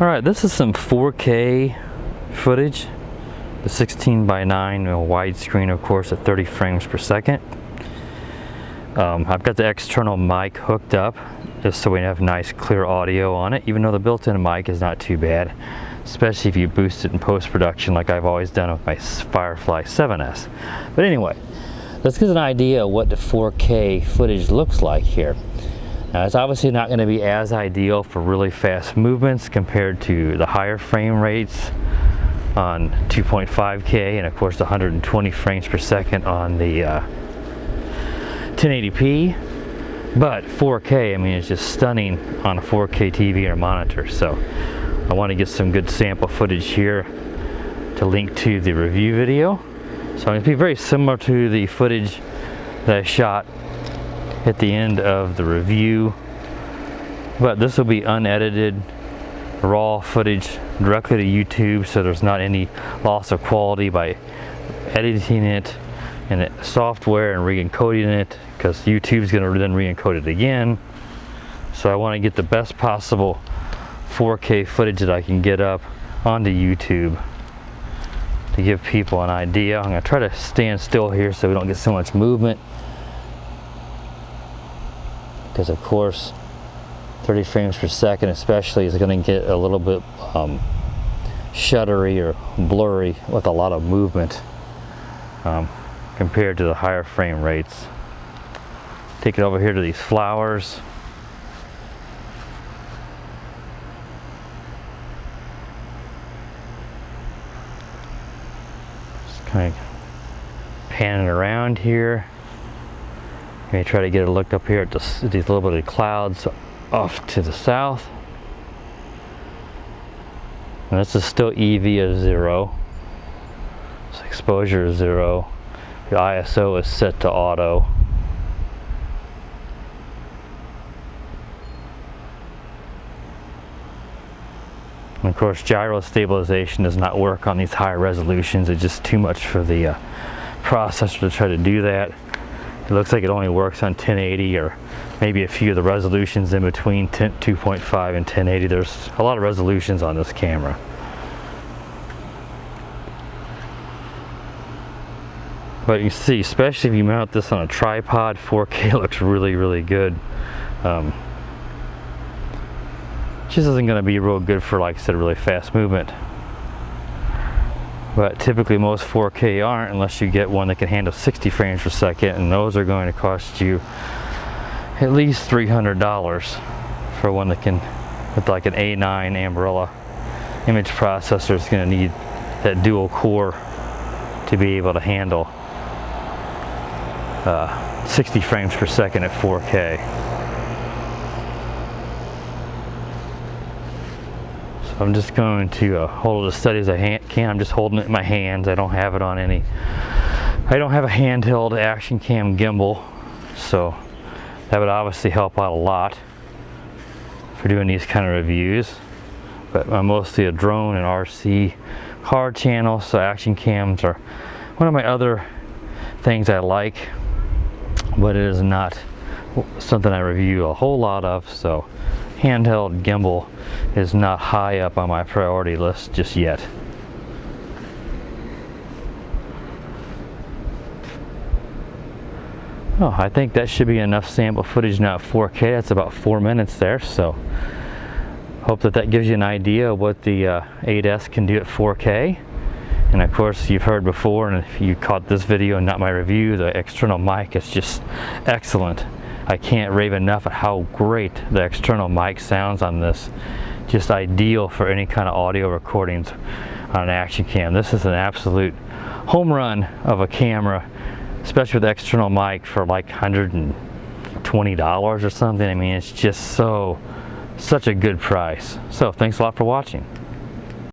Alright, this is some 4K footage. The 16:9 widescreen, of course, at 30 frames per second. I've got the external mic hooked up just so we have nice clear audio on it, even though the built-in mic is not too bad, especially if you boost it in post-production like I've always done with my Firefly 7S. But anyway, let's get an idea of what the 4K footage looks like here. Now, it's obviously not going to be as ideal for really fast movements compared to the higher frame rates on 2.5K and of course the 120 frames per second on the 1080p. But 4K, I mean, it's just stunning on a 4K TV or monitor. So I want to get some good sample footage here to link to the review video. So I'm going to be very similar to the footage that I shot at the end of the review, but this will be unedited raw footage directly to YouTube, so there's not any loss of quality by editing it in software and re-encoding it, because YouTube's going to then re-encode it again. So I want to get the best possible 4K footage that I can get up onto YouTube to give people an idea. I'm going to try to stand still here so we don't get so much movement, because of course 30 frames per second especially is going to get a little bit shuddery or blurry with a lot of movement compared to the higher frame rates. Take it over here to these flowers. Just kind of panning around here. Maybe try to get a look up here at these little bit of clouds off to the south. And this is still EV is 0. So exposure is 0. The ISO is set to auto. And of course, gyro stabilization does not work on these higher resolutions. It's just too much for the processor to try to do that. It looks like it only works on 1080 or maybe a few of the resolutions in between 2.5 and 1080. There's a lot of resolutions on this camera. But you see, especially if you mount this on a tripod, 4K looks really, really good. Just isn't going to be real good for, like I said, really fast movement. But typically most 4K aren't, unless you get one that can handle 60 frames per second, and those are going to cost you at least $300 for one that can, with like an A9 Umbrella image processor, is going to need that dual core to be able to handle 60 frames per second at 4K. So I'm just going to hold it as steady as I can. I'm just holding it in my hands. I don't have it on any. I don't have a handheld action cam gimbal, so that would obviously help out a lot for doing these kind of reviews. But I'm mostly a drone and RC car channel, so action cams are one of my other things I like, but it is not something I review a whole lot of. So handheld gimbal is not high up on my priority list just yet. Oh, I think that should be enough sample footage now at 4K. That's about 4 minutes there, so hope that gives you an idea of what the 8S can do at 4K. And of course, you've heard before, and if you caught this video and not my review, the external mic is just excellent. I can't rave enough at how great the external mic sounds on this. Just ideal for any kind of audio recordings on an action cam. This is an absolute home run of a camera, especially with the external mic for like $120 or something. I mean, it's just such a good price. So thanks a lot for watching.